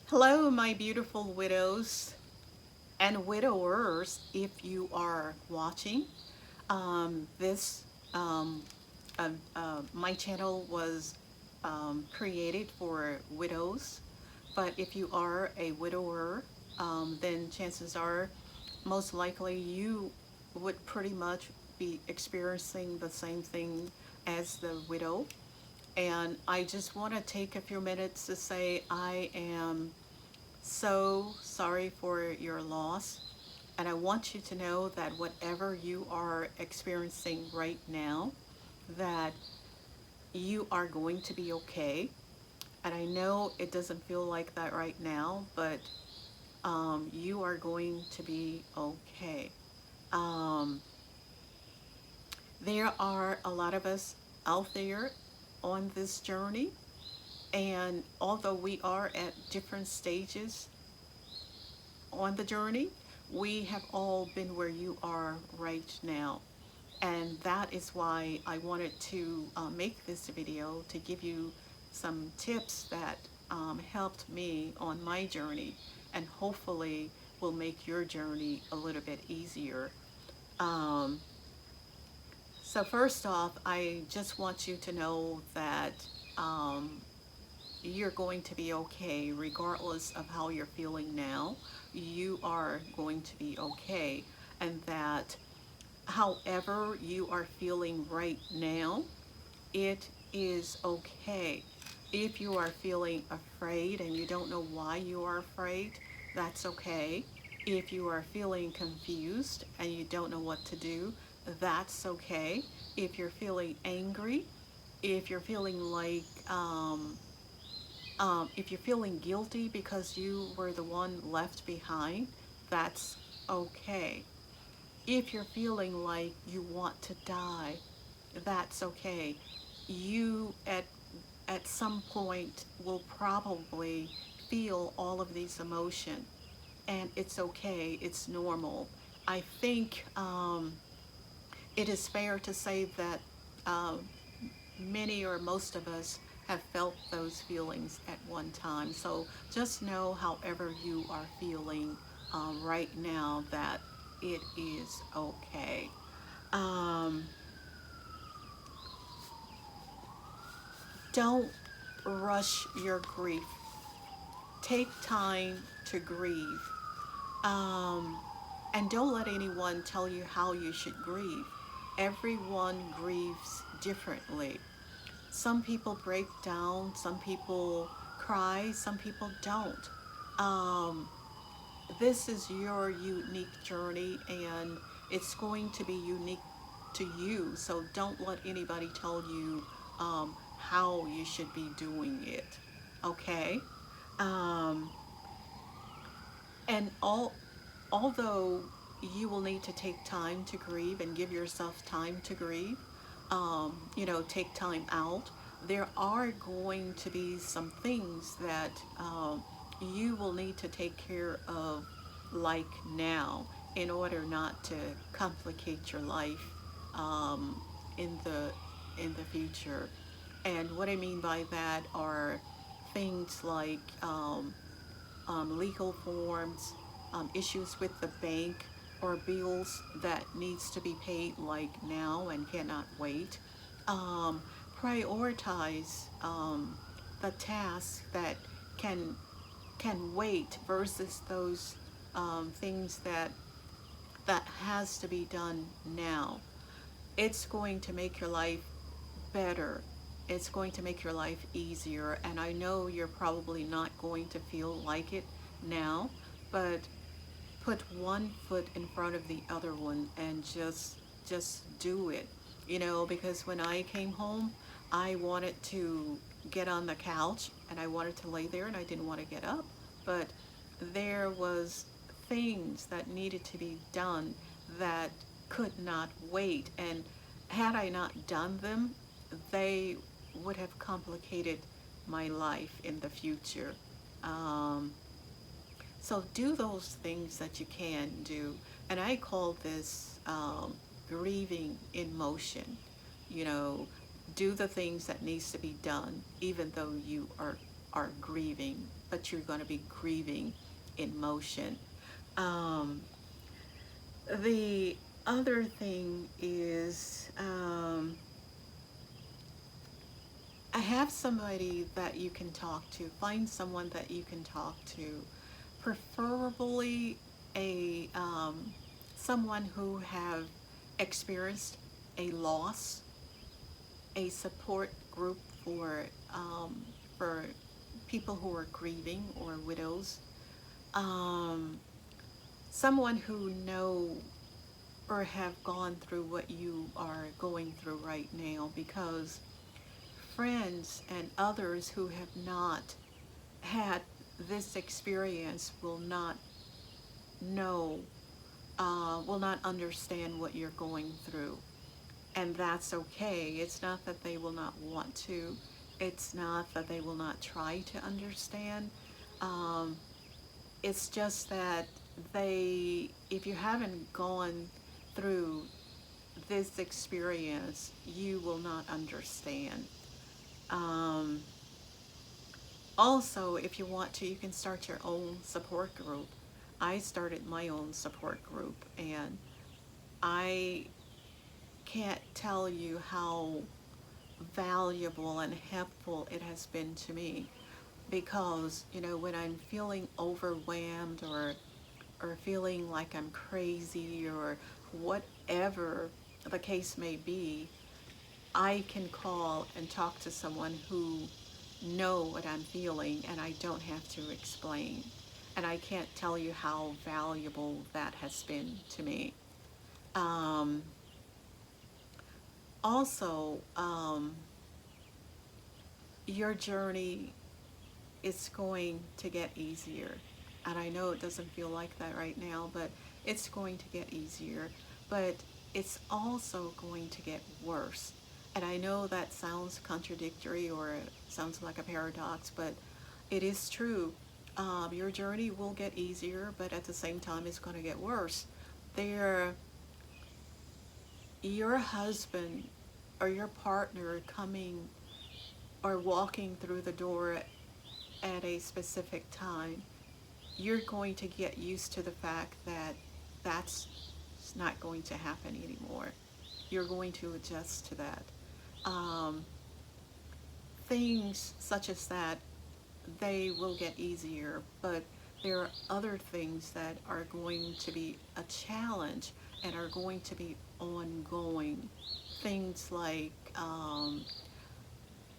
Hello, my beautiful widows and widowers, if you are watching. This, my channel was created for widows, but if you are a widower, then chances are most likely you would pretty much be experiencing the same thing as the widow. And I just want to take a few minutes to say I am so sorry for your loss. And I want you to know that whatever you are experiencing right now, that you are going to be okay. And I know it doesn't feel like that right now, but you are going to be okay. Um, there are a lot of us out there on this journey, and although we are at different stages on the journey, we have all been where you are right now. And that is why I wanted to make this video to give you some tips that helped me on my journey and hopefully will make your journey a little bit easier. Um, so first off, I just want you to know that um, you're going to be okay regardless of how you're feeling now. You are going to be okay, and that however you are feeling right now, it is okay. If you are feeling afraid and you don't know why you are afraid, that's okay. If you are feeling confused and you don't know what to do, that's okay. If you're feeling angry, if you're feeling like if you're feeling guilty because you were the one left behind, that's okay. If you're feeling like you want to die, that's okay. You at some point will probably feel all of these emotions, and it's okay. It's normal. I think it is fair to say that um, many or most of us have felt those feelings at one time. So just know, however you are feeling right now, that it is okay. Um, don't rush your grief. Take time to grieve. Um, and don't let anyone tell you how you should grieve. Everyone grieves differently. Some people break down, some people cry, some people don't. Um, this is your unique journey, and it's going to be unique to you. So don't let anybody tell you how you should be doing it. Okay? Um, and although you will need to take time to grieve and give yourself time to grieve, take time out, there are going to be some things that you will need to take care of, like now, in order not to complicate your life um, in the future. And what I mean by that are things like legal forms, issues with the bank, or bills that needs to be paid like now and cannot wait. Um, Prioritize the tasks that can can wait versus those things that has to be done now. It's going to make your life better. It's going to make your life easier. And I know you're probably not going to feel like it now, but put one foot in front of the other one and just do it. Because when I came home, I wanted to get on the couch and I wanted to lay there and I didn't want to get up, but there was things that needed to be done that could not wait, and had I not done them, they would have complicated my life in the future. Um, so do those things that you can do. And I call this grieving in motion. You know, do the things that needs to be done, even though you are are grieving, but you're going to be grieving in motion. Um, the other thing is, have somebody that you can talk to. Find someone that you can talk to, preferably a someone who have experienced a loss, a support group for people who are grieving or widows, um, someone who know or have gone through what you are going through right now, because friends and others who have not had this experience will not know, will not understand what you're going through. And that's okay. It's not that they will not want to, it's not that they will not try to understand. Um, it's just that if you haven't gone through this experience, you will not understand. Um, Also, if you want to, you can start your own support group. I started my own support group, and I can't tell you how valuable and helpful it has been to me, because when I'm feeling overwhelmed, or feeling like I'm crazy, or whatever the case may be, I can call and talk to someone who know what I'm feeling, and I don't have to explain. And I can't tell you how valuable that has been to me. Um, also, your journey is going to get easier. And I know it doesn't feel like that right now, but it's going to get easier. But it's also going to get worse. And I know that sounds contradictory, or sounds like a paradox, but it is true. Your journey will get easier, but at the same time, it's going to get worse. There, your husband or your partner coming or walking through the door at a specific time, you're going to get used to the fact that that's not going to happen anymore. You're going to adjust to that. Um, Things such as that, they will get easier, but there are other things that are going to be a challenge and are going to be ongoing. Things like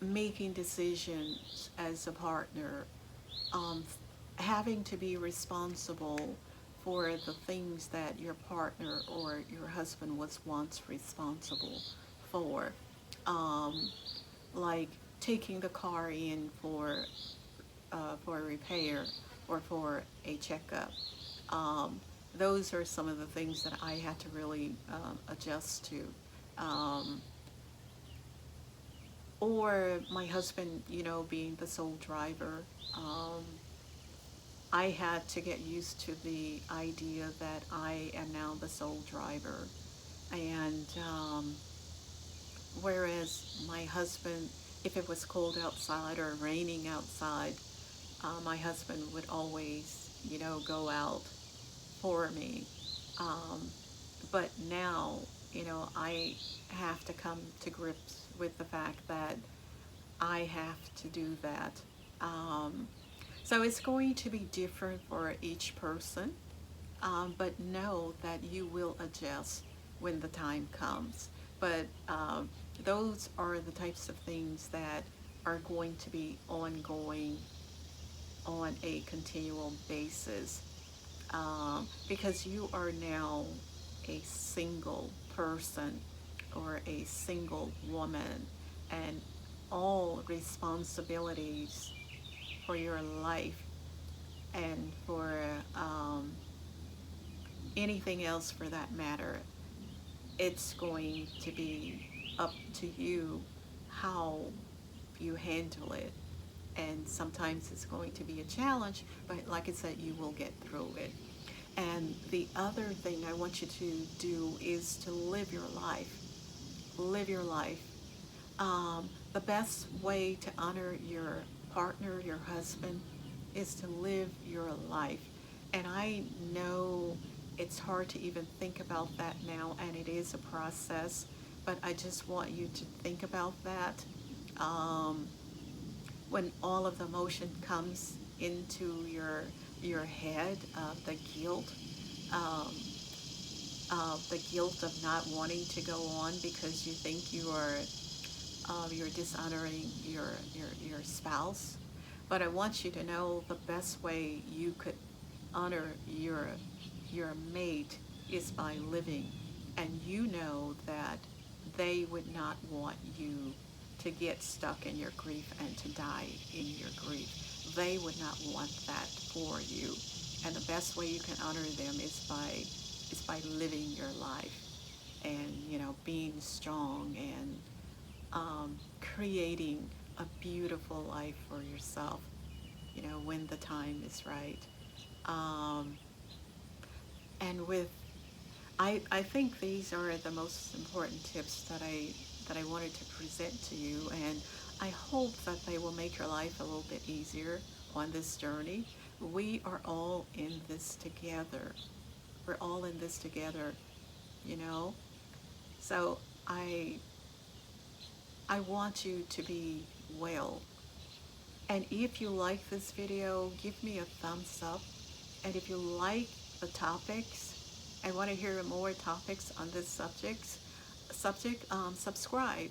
making decisions as a partner, um, having to be responsible for the things that your partner or your husband was once responsible for, um, like taking the car in for a repair or for a checkup. Um, those are some of the things that I had to really adjust to. Um, or my husband, being the sole driver. Um, I had to get used to the idea that I am now the sole driver. And whereas my husband, if it was cold outside or raining outside, my husband would always, go out for me. Um, but now, I have to come to grips with the fact that I have to do that. Um, so it's going to be different for each person, but know that you will adjust when the time comes. But those are the types of things that are going to be ongoing on a continual basis, because you are now a single person or a single woman, and all responsibilities for your life and for anything else for that matter, it's going to be up to you how you handle it. And sometimes it's going to be a challenge, but like I said, you will get through it. And the other thing I want you to do is to live your life. Live your life. The best way to honor your partner, your husband, is to live your life. And I know it's hard to even think about that now, and it is a process, but I just want you to think about that. Um, when all of the emotion comes into your head, the guilt, um, the guilt of not wanting to go on because you think you're dishonoring your spouse. But I want you to know the best way you could honor your mate is by living, and you know that they would not want you to get stuck in your grief and to die in your grief. They would not want that for you. And the best way you can honor them is by living your life and being strong and creating a beautiful life for yourself, when the time is right. Um, and with I think these are the most important tips that I wanted to present to you, and I hope that they will make your life a little bit easier on this journey. We are all in this together. We're all in this together, you know. So I want you to be well. And if you like this video, give me a thumbs up. And if you like the topics, I want to hear more topics on this subject, subscribe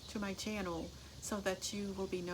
to my channel so that you will be notified